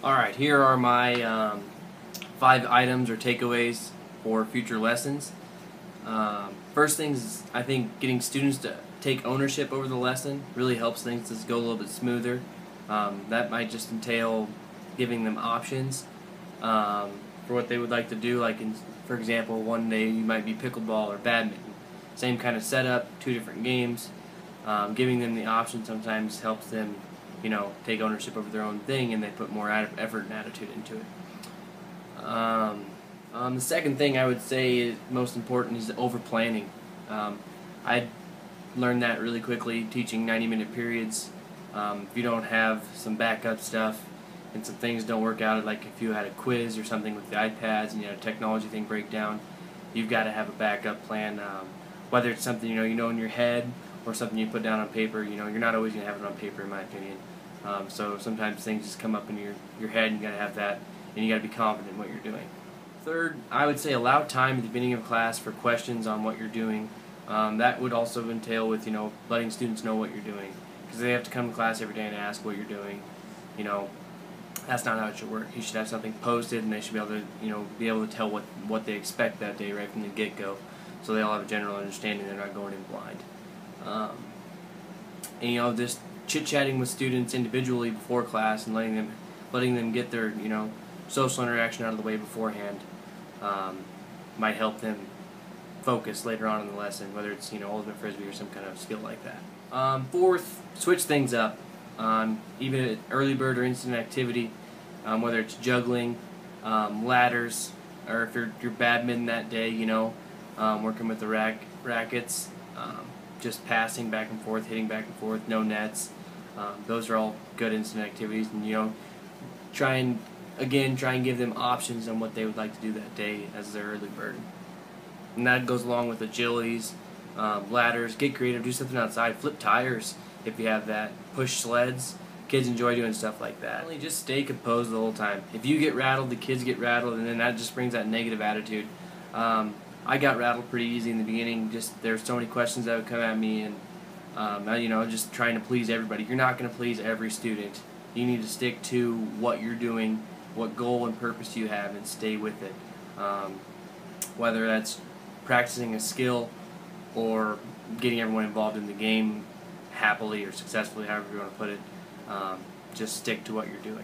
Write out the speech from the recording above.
Alright, here are my 5 items or takeaways for future lessons. First things, I think getting students to take ownership over the lesson really helps things to go a little bit smoother. That might just entail giving them options for what they would like to do. Like, for example, one day you might be pickleball or badminton. Same kind of setup, 2 different games. Giving them the option sometimes helps them, take ownership over their own thing, and they put more effort and attitude into it. The second thing I would say is most important is over planning. I learned that really quickly teaching 90-minute periods. If you don't have some backup stuff and some things don't work out, like if you had a quiz or something with the iPads and you had a technology thing break down, you've got to have a backup plan. Whether it's something you know in your head or something you put down on paper, you're not always going to have it on paper, in my opinion. So sometimes things just come up in your head, and you got to have that, and you got to be confident in what you're doing. Third, I would say allow time at the beginning of class for questions on what you're doing. That would also entail with letting students know what you're doing, because they have to come to class every day and ask what you're doing. That's not how it should work. You should have something posted, and they should be able to tell what they expect that day right from the get-go, so they all have a general understanding. They're not going in blind. And just chit-chatting with students individually before class and letting them get their social interaction out of the way beforehand might help them focus later on in the lesson, whether it's ultimate frisbee or some kind of skill like that. Fourth, switch things up. Even at early bird or instant activity, whether it's juggling, ladders, or if you're badminton that day, working with the rackets, just passing back and forth, hitting back and forth, no nets. Those are all good instant activities, and try and give them options on what they would like to do that day as their early bird. And that goes along with agilities, ladders. Get creative, do something outside, flip tires if you have that, push sleds. Kids enjoy doing stuff like that. Just stay composed the whole time. If you get rattled, the kids get rattled, and then that just brings that negative attitude. I got rattled pretty easy in the beginning. There's so many questions that would come at me, and just trying to please everybody. You're not going to please every student. You need to stick to what you're doing, what goal and purpose you have, and stay with it. Whether that's practicing a skill or getting everyone involved in the game happily or successfully, however you want to put it, just stick to what you're doing.